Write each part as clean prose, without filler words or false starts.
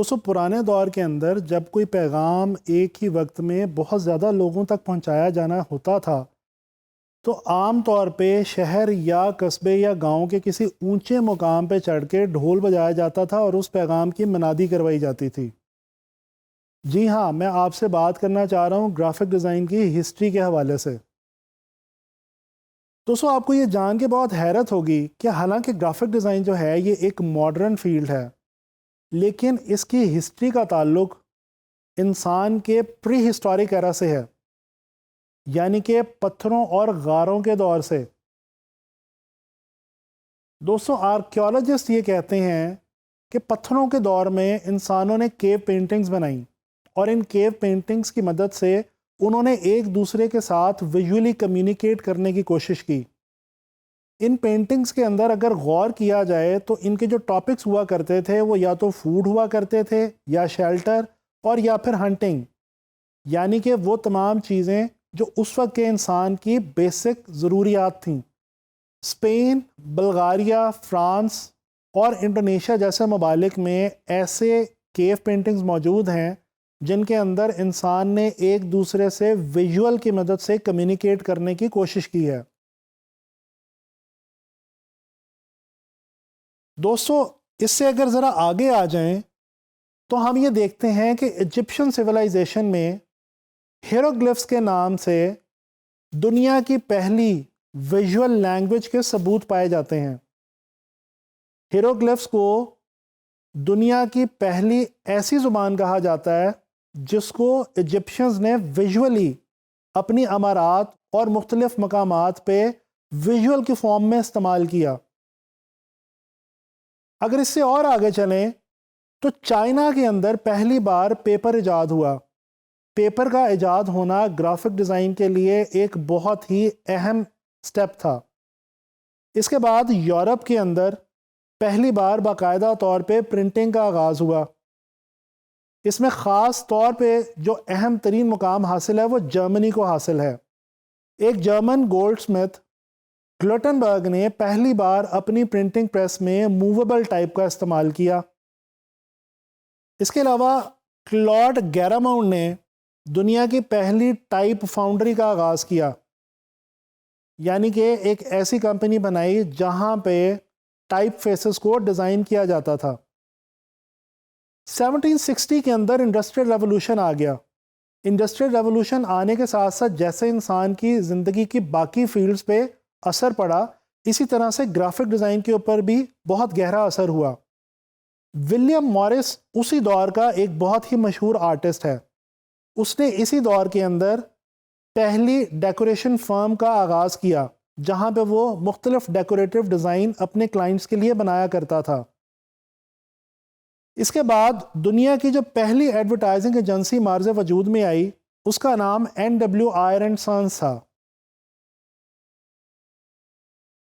दोस्तों पुराने दौर के अंदर जब कोई पैगाम एक ही वक्त में बहुत ज़्यादा लोगों तक पहुंचाया जाना होता था तो आम तौर पे शहर या कस्बे या गांव के किसी ऊंचे मुकाम पे चढ़ के ढोल बजाया जाता था और उस पैगाम की मनादी करवाई जाती थी। जी हाँ, मैं आपसे बात करना चाह रहा हूँ ग्राफिक डिज़ाइन की हिस्ट्री के हवाले से। दोस्तों आपको ये जान के बहुत हैरत होगी कि हालांकि ग्राफिक डिज़ाइन जो है ये एक मॉडर्न फील्ड है, लेकिन इसकी हिस्ट्री का ताल्लुक इंसान के प्री हिस्टोरिक एरा से है, यानी कि पत्थरों और गारों के दौर से। दोस्तों आर्कियोलॉजिस्ट ये कहते हैं कि पत्थरों के दौर में इंसानों ने केव पेंटिंग्स बनाई और इन केव पेंटिंग्स की मदद से उन्होंने एक दूसरे के साथ विजुअली कम्युनिकेट करने की कोशिश की। इन पेंटिंग्स के अंदर अगर गौर किया जाए तो इनके जो टॉपिक्स हुआ करते थे वो या तो फूड हुआ करते थे या शेल्टर और या फिर हंटिंग, यानी कि वो तमाम चीज़ें जो उस वक्त के इंसान की बेसिक ज़रूरियात थीं। स्पेन, बल्गारिया, फ्रांस और इंडोनेशिया जैसे ममालिक में ऐसे केव पेंटिंग्स मौजूद हैं जिनके अंदर इंसान ने एक दूसरे से विजुअल की मदद से कम्युनिकेट करने की कोशिश की है। दोस्तों इससे अगर ज़रा आगे आ जाएं तो हम ये देखते हैं कि इजिप्शियन सिविलाइजेशन में हिएरोग्लिफ्स के नाम से दुनिया की पहली विजुअल लैंग्वेज के सबूत पाए जाते हैं। हिएरोग्लिफ्स को दुनिया की पहली ऐसी ज़ुबान कहा जाता है जिसको इजिप्शियंस ने विजुअली अपनी अमारात और मुख्तलिफ मकामात पे विजुअल की फॉर्म में इस्तेमाल किया। अगर इससे और आगे चलें तो चाइना के अंदर पहली बार पेपर इजाद हुआ। पेपर का इजाद होना ग्राफिक डिज़ाइन के लिए एक बहुत ही अहम स्टेप था। इसके बाद यूरोप के अंदर पहली बार बाकायदा तौर पे प्रिंटिंग का आगाज़ हुआ। इसमें ख़ास तौर पे जो अहम तरीन मुकाम हासिल है वो जर्मनी को हासिल है। एक जर्मन गोल्डस्मिथ ग्लटनबर्ग ने पहली बार अपनी प्रिंटिंग प्रेस में मूवेबल टाइप का इस्तेमाल किया। इसके अलावा क्लॉड गैरामाउंड ने दुनिया की पहली टाइप फाउंड्री का आगाज़ किया, यानी कि एक ऐसी कंपनी बनाई जहां पे टाइप फेसेस को डिज़ाइन किया जाता था। 1760 के अंदर इंडस्ट्रियल रेवोल्यूशन आ गया। इंडस्ट्रियल रेवोल्यूशन आने के साथ साथ जैसे इंसान की ज़िंदगी की बाकी फील्ड्स पे असर पड़ा, इसी तरह से ग्राफिक डिज़ाइन के ऊपर भी बहुत गहरा असर हुआ। विलियम मॉरिस उसी दौर का एक बहुत ही मशहूर आर्टिस्ट है। उसने इसी दौर के अंदर पहली डेकोरेशन फर्म का आगाज़ किया जहां पे वो मुख्तलिफ डेकोरेटिव डिज़ाइन अपने क्लाइंट्स के लिए बनाया करता था। इसके बाद दुनिया की जो पहली एडवर्टाइजिंग एजेंसी मार्ज़ वजूद में आई उसका नाम NW आयर एंड सन्स था।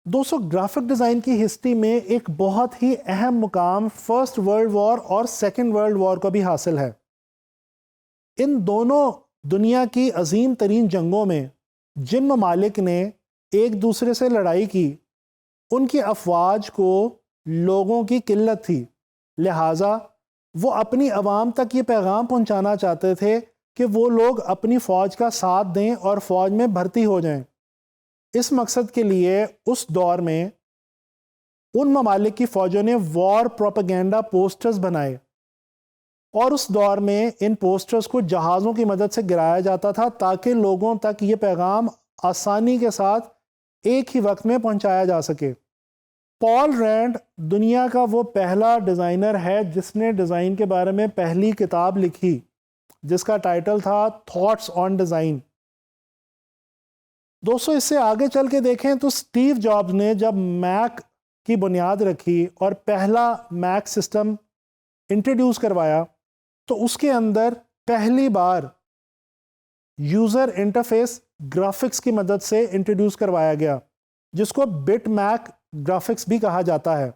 दोस्तों ग्राफिक डिज़ाइन की हिस्ट्री में एक बहुत ही अहम मुकाम फर्स्ट वर्ल्ड वॉर और सेकेंड वर्ल्ड वॉर को भी हासिल है। इन दोनों दुनिया की अजीम तरीन जंगों में जिन ममालिक ने एक दूसरे से लड़ाई की उनकी अफवाज को लोगों की किल्लत थी, लिहाजा वो अपनी आवाम तक ये पैगाम पहुंचाना चाहते थे कि वो लोग अपनी फ़ौज का साथ दें और फ़ौज में भर्ती हो जाएं। इस मकसद के लिए उस दौर में उन ममालिक की फ़ौजों ने वॉर प्रोपेगेंडा पोस्टर्स बनाए और उस दौर में इन पोस्टर्स को जहाज़ों की मदद से गिराया जाता था ताकि लोगों तक ये पैगाम आसानी के साथ एक ही वक्त में पहुंचाया जा सके। पॉल रैंड दुनिया का वो पहला डिज़ाइनर है जिसने डिज़ाइन के बारे में पहली किताब लिखी जिसका टाइटल था थॉट्स ऑन डिज़ाइन। दोस्तों इससे आगे चल के देखें तो स्टीव जॉब्स ने जब मैक की बुनियाद रखी और पहला मैक सिस्टम इंट्रोड्यूस करवाया तो उसके अंदर पहली बार यूज़र इंटरफेस ग्राफिक्स की मदद से इंट्रोड्यूस करवाया गया जिसको बिट मैक ग्राफिक्स भी कहा जाता है।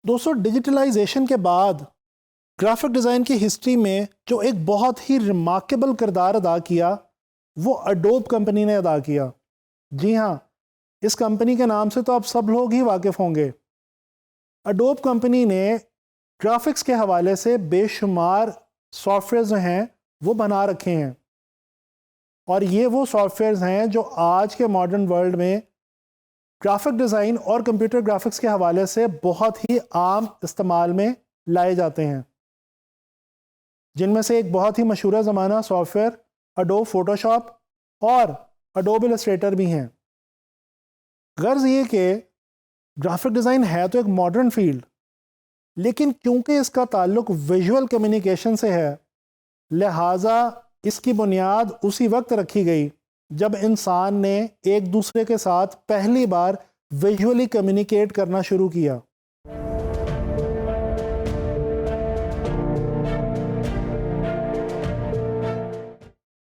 दोस्तों डिजिटलाइजेशन के बाद ग्राफिक डिज़ाइन की हिस्ट्री में जो एक बहुत ही रिमार्केबल किरदार अदा किया वो अडोब कंपनी ने अदा किया। जी हाँ, इस कंपनी के नाम से तो आप सब लोग ही वाकिफ़ होंगे। अडोब कंपनी ने ग्राफिक्स के हवाले से बेशुमार सॉफ्टवेयर जो हैं वो बना रखे हैं, और ये वो सॉफ्टवेयर्स हैं जो आज के मॉडर्न वर्ल्ड में ग्राफिक डिज़ाइन और कंप्यूटर ग्राफिक्स के हवाले से बहुत ही आम इस्तेमाल में लाए जाते हैं, जिनमें से एक बहुत ही मशहूर ज़माना सॉफ्टवेयर अडोब फोटोशॉप और अडोब इलस्ट्रेटर भी हैं। गर्ज ये कि ग्राफिक डिज़ाइन है तो एक मॉडर्न फील्ड, लेकिन क्योंकि इसका ताल्लुक विजुअल कम्युनिकेशन से है, लिहाजा इसकी बुनियाद उसी वक्त रखी गई जब इंसान ने एक दूसरे के साथ पहली बार विजुअली कम्युनिकेट करना शुरू किया।